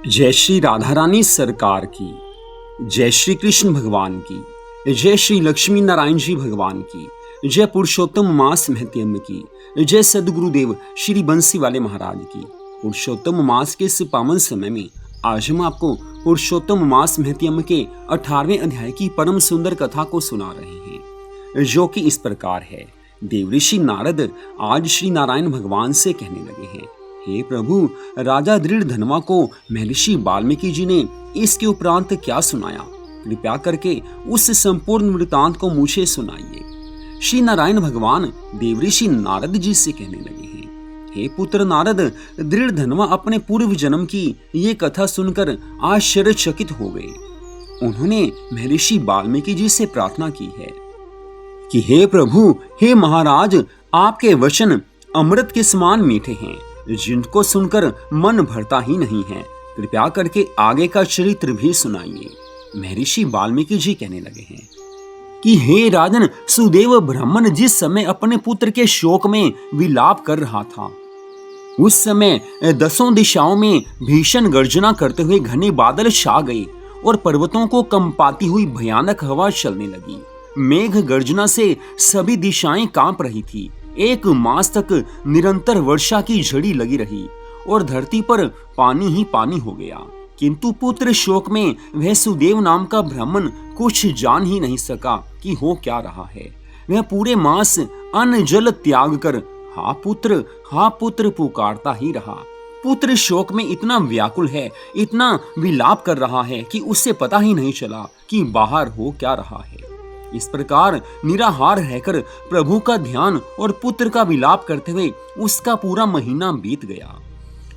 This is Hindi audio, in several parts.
जय श्री राधा रानी सरकार की, जय श्री कृष्ण भगवान की, जय श्री लक्ष्मी नारायण जी भगवान की, जय पुरुषोत्तम मास महत्यम की, जय सदगुरुदेव श्री बंसी वाले महाराज की। पुरुषोत्तम मास के इस पावन समय में आज हम आपको पुरुषोत्तम मास महत्यम के 18वें अध्याय की परम सुंदर कथा को सुना रहे हैं, जो कि इस प्रकार है। देवऋषि नारद आज श्री नारायण भगवान से कहने लगे हैं, हे प्रभु, राजा दृढ़ धनवा को महर्षि वाल्मीकि जी ने इसके उपरांत क्या सुनाया, कृपया करके उस संपूर्ण वृतांत को मुझे सुनाइए। श्री नारायण भगवान देवऋषि नारद जी से कहने लगे हैं, हे पुत्र नारद, दृढ़ धनवा अपने पूर्व जन्म की ये कथा सुनकर आश्चर्यचकित हो गए। उन्होंने महर्षि वाल्मीकि जी से प्रार्थना की है कि हे प्रभु, हे महाराज, आपके वचन अमृत के समान मीठे हैं, जिनको सुनकर मन भरता ही नहीं है। कृपया करके आगे का चरित्र भी सुनाइए। महर्षि वाल्मीकि जी कहने लगे हैं कि हे राजन, सुदेव ब्राह्मण जिस समय अपने पुत्र के शोक में विलाप कर रहा था, उस समय 10 दिशाओं में भीषण गर्जना करते हुए घने बादल छा गए और पर्वतों को कंपाती हुई भयानक हवा चलने लगी। मेघ गर्जना से सभी दिशाएं कांप रही थी। 1 मास तक निरंतर वर्षा की झड़ी लगी रही और धरती पर पानी ही पानी हो गया। किंतु पुत्र शोक में वह सुदेव नाम का ब्राह्मण कुछ जान ही नहीं सका कि हो क्या रहा है। वह पूरे मास अन्न जल त्याग कर हा पुत्र पुकारता ही रहा। पुत्र शोक में इतना व्याकुल है, इतना विलाप कर रहा है कि उससे पता ही नहीं चला कि बाहर हो क्या रहा है। इस प्रकार निराहार रहकर प्रभु का ध्यान और पुत्र का विलाप करते हुए उसका पूरा महीना बीत गया।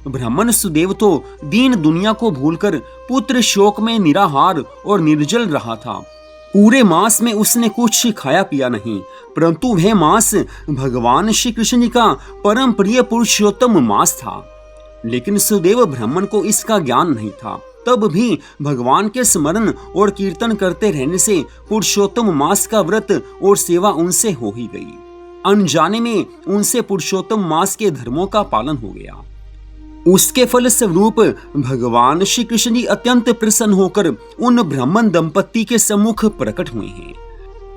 ब्राह्मण सुदेव तो दीन दुनिया को भूलकर पुत्र शोक में निराहार और निर्जल रहा था। पूरे मास में उसने कुछ खाया पिया नहीं, परंतु वह मास भगवान श्री कृष्ण जी का परम प्रिय पुरुषोत्तम मास था। लेकिन सुदेव ब्राह्मण को इसका ज्ञान नहीं था। तब भी भगवान के स्मरण और कीर्तन करते रहने से पुरुषोत्तम मास का व्रत और सेवा उनसे हो ही गई। अनजाने में उनसे पुरुषोत्तम मास के धर्मों का पालन हो गया। उसके फल स्वरूप भगवान श्री कृष्ण जी अत्यंत प्रसन्न होकर उन ब्राह्मण दंपत्ति के सम्मुख प्रकट हुए हैं।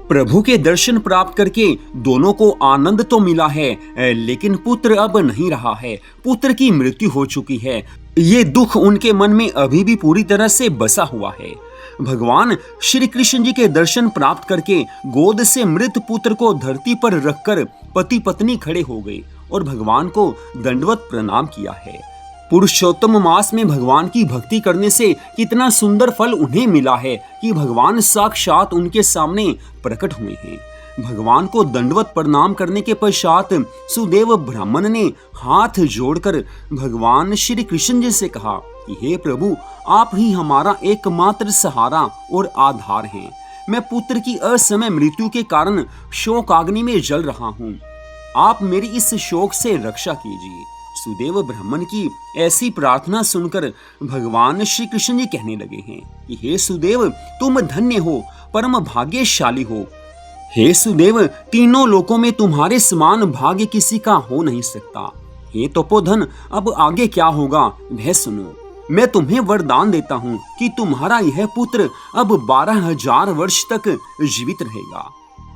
प्रभु के दर्शन प्राप्त करके दोनों को आनंद तो मिला है, लेकिन पुत्र अब नहीं रहा है। पुत्र की मृत्यु हो चुकी है। ये दुख उनके मन में अभी भी पूरी तरह से बसा हुआ है। भगवान श्री कृष्ण जी के दर्शन प्राप्त करके गोद से मृत पुत्र को धरती पर रखकर पति पत्नी खड़े हो गए और भगवान को दंडवत प्रणाम किया है। पुरुषोत्तम मास में भगवान की भक्ति करने से कितना सुंदर फल उन्हें मिला है कि भगवान साक्षात उनके सामने प्रकट हुए हैं। भगवान को दंडवत प्रणाम करने के पश्चात सुदेव ब्राह्मण ने हाथ जोड़कर भगवान श्री कृष्ण जी से कहा कि हे प्रभु, आप ही हमारा एकमात्र सहारा और आधार हैं। मैं पुत्र की असमय मृत्यु के कारण शोकाग्नि में जल रहा हूँ। आप मेरी इस शोक से रक्षा कीजिए। सुदेव ब्राह्मण की ऐसी प्रार्थना सुनकर भगवान श्री कृष्ण जी कहने लगे हैं कि हे सुदेव, तुम धन्य हो, परम भाग्यशाली हो। हे सुदेव, तीनों लोकों में तुम्हारे समान भाग्य किसी का हो नहीं सकता। हे तपोधन, अब आगे क्या होगा वह सुनो। मैं तुम्हें वरदान देता हूँ कि तुम्हारा यह पुत्र अब 12,000 वर्ष तक जीवित रहेगा।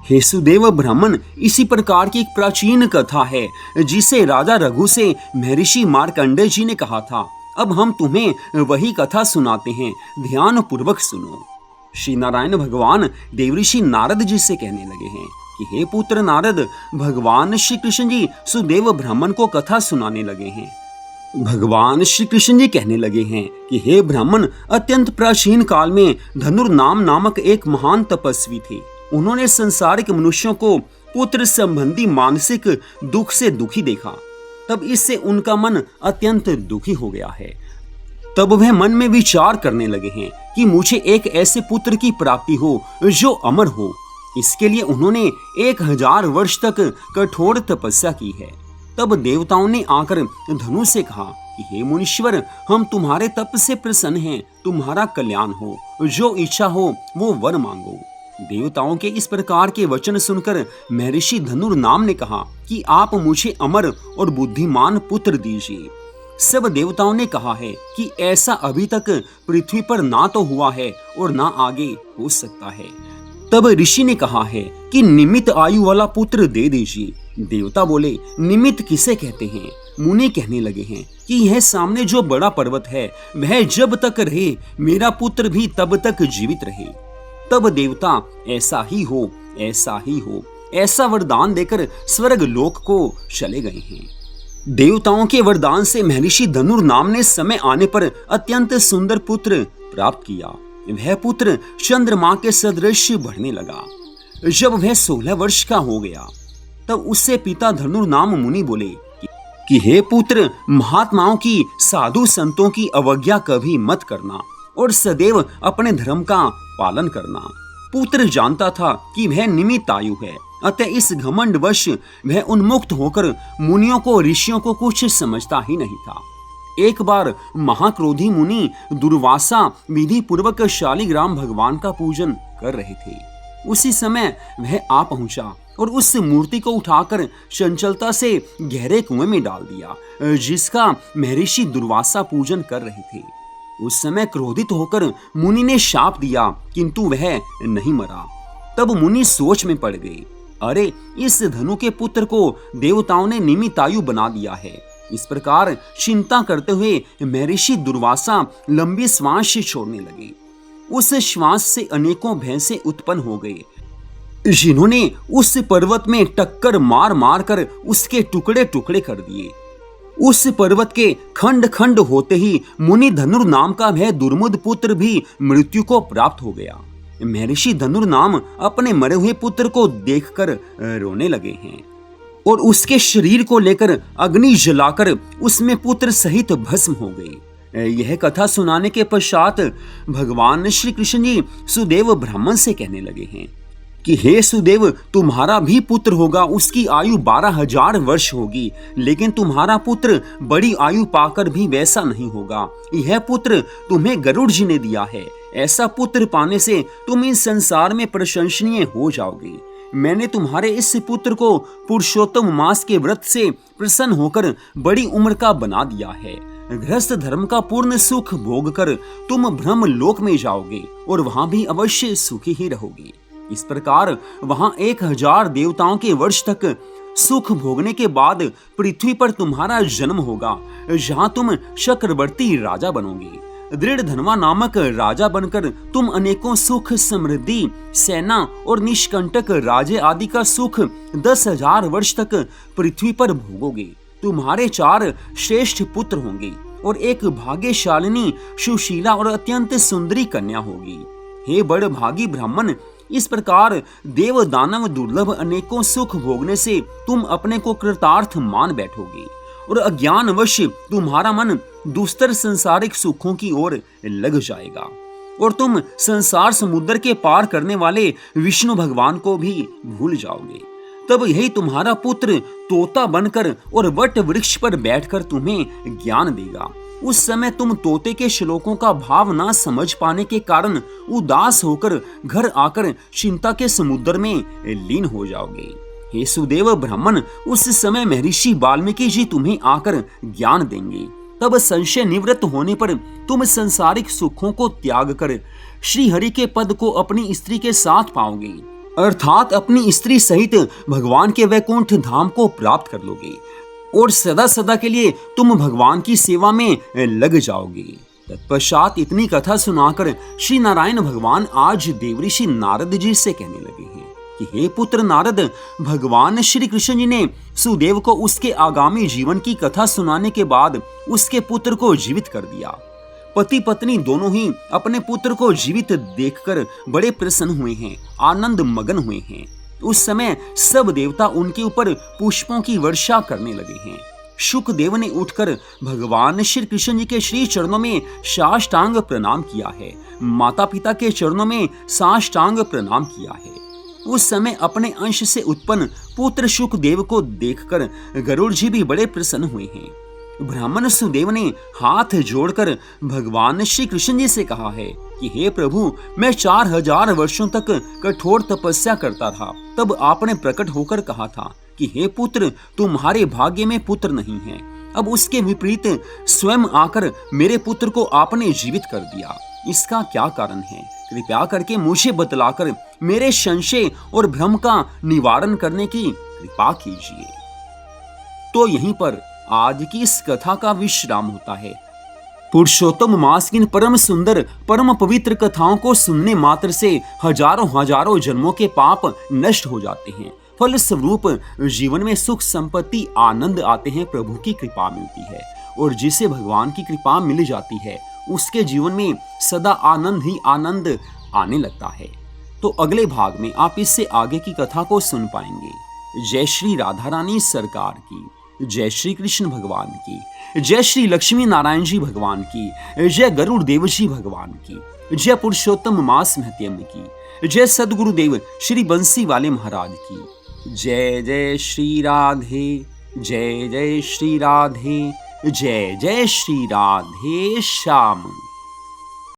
हे सुदेव ब्राह्मण, इसी प्रकार की एक प्राचीन कथा है जिसे राजा रघु से महर्षि मार्कंडेय जी ने कहा था। अब हम तुम्हें वही कथा सुनाते हैं, ध्यान पूर्वक सुनो। श्री नारायण भगवान देवऋषि नारद जी से कहने लगे हैं कि हे पुत्र नारद, भगवान श्री कृष्ण जी सुदेव ब्राह्मण को कथा सुनाने लगे हैं। भगवान श्री कृष्ण जी कहने लगे हैं कि हे ब्राह्मण, अत्यंत प्राचीन काल में धनुर नामक एक महान तपस्वी थे। उन्होंने संसारिक मनुष्यों को पुत्र संबंधी मानसिक दुख से दुखी देखा। तब इससे उनका मन अत्यंत दुखी हो गया है। तब वह मन में विचार करने लगे हैं कि मुझे एक ऐसे पुत्र की प्राप्ति हो जो अमर हो। इसके लिए उन्होंने 1000 वर्ष तक कठोर तपस्या की है। तब देवताओं ने आकर धनु से कहा कि हे मुनीश्वर, हम तुम्हारे तप से प्रसन्न हैं, तुम्हारा कल्याण हो, जो इच्छा हो वो वर मांगो। देवताओं के इस प्रकार के वचन सुनकर महर्षि धनुर्नाम ने कहा कि आप मुझे अमर और बुद्धिमान पुत्र दीजिए। सब देवताओं ने कहा है कि ऐसा अभी तक पृथ्वी पर ना तो हुआ है और ना आगे हो सकता है। तब ऋषि ने कहा है कि निमित आयु वाला पुत्र दे दीजिए। देवता बोले, निमित किसे कहते हैं? मुनि कहने लगे हैं कि यह सामने जो बड़ा पर्वत है वह जब तक रहे मेरा पुत्र भी तब तक जीवित रहे। तब देवता ऐसा ही हो, ऐसा ही हो, ऐसा वरदान देकर स्वर्ग लोक को चले गए हैं। देवताओं के वरदान से महर्षि धनुर्नाम ने समय आने पर अत्यंत सुंदर पुत्र प्राप्त किया। वह पुत्र चंद्रमा के सदृश बढ़ने लगा। जब वह 16 वर्ष का हो गया तब उससे पिता धनुर्नाम मुनि बोले कि हे पुत्र, महात्माओं की, साधु संतों की अवज्ञा कभी मत करना और सदैव अपने धर्म का पालन करना। पुत्र जानता था कि वह निमित्त आयु है, अतः इस घमंडवश वह उन्मुक्त होकर मुनियों को, ऋषियों को कुछ समझता ही नहीं था। एक बार महाक्रोधी मुनि दुर्वासा विधि पूर्वक शालिग्राम भगवान का पूजन कर रहे थे। उसी समय वह आ पहुंचा और उस मूर्ति को उठाकर चंचलता से गहरे कुएं में डाल दिया, जिसका महर्षि दुर्वासा पूजन कर रहे थे। उस समय क्रोधित होकर मुनि ने शाप दिया, किंतु वह नहीं मरा। तब मुनि सोच में पड़ गए, अरे इस धनु के पुत्र को देवताओं ने निमित्त आयु बना दिया है। इस प्रकार चिंता करते हुए महर्षि दुर्वासा लंबी श्वास छोड़ने लगे। उस श्वास से अनेकों भैंसें उत्पन्न हो गई, जिन्होंने उस पर्वत में टक्कर मार मार कर उसके टुकड़े टुकड़े कर दिए। उस पर्वत के खंड खंड होते ही मुनि धनुर्नाम का वह दुर्मुद पुत्र भी मृत्यु को प्राप्त हो गया। महर्षि धनुर्नाम अपने मरे हुए पुत्र को देखकर रोने लगे हैं और उसके शरीर को लेकर अग्नि जलाकर उसमें पुत्र सहित भस्म हो गए। यह कथा सुनाने के पश्चात भगवान श्री कृष्ण जी सुदेव ब्राह्मण से कहने लगे हैं कि हे सुदेव, तुम्हारा भी पुत्र होगा, उसकी आयु 12,000 वर्ष होगी, लेकिन तुम्हारा पुत्र बड़ी आयु पाकर भी वैसा नहीं होगा। यह पुत्र तुम्हें गरुड़ जी ने दिया है। ऐसा पुत्र पाने से तुम इस संसार में प्रशंसनीय हो जाओगे। मैंने तुम्हारे इस पुत्र को पुरुषोत्तम मास के व्रत से प्रसन्न होकर बड़ी उम्र का बना दिया है। गृहस्थ धर्म का पूर्ण सुख भोग कर तुम ब्रह्म लोक में जाओगे और वहां भी अवश्य सुखी ही रहोगे। इस प्रकार वहां 1000 देवताओं के वर्ष तक सुख भोगने के बाद पृथ्वी पर तुम्हारा जन्म होगा, जहां तुम चक्रवर्ती राजा बनोगे। दृढ़ धनवा नामक राजा बनकर तुम अनेकों सुख, समृद्धि, सेना और निष्कंटक राज्य आदि का सुख 10,000 वर्ष तक पृथ्वी पर भोगोगे। तुम्हारे 4 श्रेष्ठ पुत्र होंगे और एक भाग्यशालिनी, सुशीला और अत्यंत सुंदरी कन्या होगी। हे बड़ भागी ब्राह्मण, इस प्रकार देव दानव दुर्लभ अनेकों सुख भोगने से तुम अपने को कृतार्थ मान बैठोगे और अज्ञानवश तुम्हारा मन दुस्तर संसारिक सुखों की ओर लग जाएगा और तुम संसार समुद्र के पार करने वाले विष्णु भगवान को भी भूल जाओगे। तब यही तुम्हारा पुत्र तोता बनकर और वट वृक्ष पर बैठकर तुम्हें ज्ञान देगा। उस समय तुम तोते के श्लोकों का भाव ना समझ पाने के कारण उदास होकर घर आकर चिंता के समुद्र में लीन हो जाओगे। हे सुदेव ब्राह्मण, उस समय महर्षि वाल्मीकि जी तुम्हें आकर ज्ञान देंगे। तब संशय निवृत्त होने पर तुम संसारिक सुखों को त्याग कर श्री हरि के पद को अपनी स्त्री के साथ पाओगे, अर्थात अपनी स्त्री सहित भगवान के वैकुंठ धाम को प्राप्त कर लोगे और सदा सदा के लिए तुम भगवान की सेवा में लग जाओगे। तत्पश्चात इतनी कथा सुनाकर श्री नारायण भगवान आज देवऋषि नारद जी से कहने लगे हैं कि हे पुत्र नारद, भगवान श्री कृष्ण जी ने सुदेव को उसके आगामी जीवन की कथा सुनाने के बाद उसके पुत्र को जीवित कर दिया। पति पत्नी दोनों ही अपने पुत्र को जीवित देखकर बड़े प्रसन्न हुए हैं, आनंद मगन हुए हैं। उस समय सब देवता उनके ऊपर पुष्पों की वर्षा करने लगे हैं। शुकदेव ने उठकर भगवान श्री कृष्ण जी के श्री चरणों में साष्टांग प्रणाम किया है, माता पिता के चरणों में साष्टांग प्रणाम किया है। उस समय अपने अंश से उत्पन्न पुत्र शुकदेव को देखकर गरुड़ जी भी बड़े प्रसन्न हुए हैं। ब्राह्मण सुदेव ने हाथ जोड़कर भगवान श्री कृष्ण जी से कहा है कि हे प्रभु, मैं 4000 वर्षों तक कठोर तपस्या करता था। तब आपने प्रकट होकर कहा था कि हे पुत्र, तुम्हारे भाग्य में पुत्र नहीं है, अब उसके विपरीत स्वयं आकर मेरे पुत्र को आपने जीवित कर दिया। इसका क्या कारण है? कृपया करके मुझे बतलाकर मेरे संशय और भ्रम का निवारण करने की कृपा कीजिए। तो यहीं पर आज की इस कथा का विश्राम होता है। पुरुषोत्तम मास की इन परम सुंदर परम पवित्र कथाओं को सुनने मात्र से हजारों हजारों जन्मों के पाप नष्ट हो जाते हैं। फलस्वरूप जीवन में सुख संपत्ति आनंद आते हैं, प्रभु की कृपा मिलती है। और जिसे भगवान की कृपा मिल जाती है उसके जीवन में सदा आनंद ही आनंद आने लगता है। तो अगले भाग में आप इससे आगे की कथा को सुन पाएंगे। जय श्री राधा रानी सरकार की, जय श्री कृष्ण भगवान की, जय श्री लक्ष्मी नारायण जी भगवान की, जय गरुड़ देव जी भगवान की, जय पुरुषोत्तम मास महत्यम की, जय सदगुरुदेव श्री बंसी वाले महाराज की। जय जय श्री राधे, जय जय श्री राधे, जय जय श्री राधे श्याम।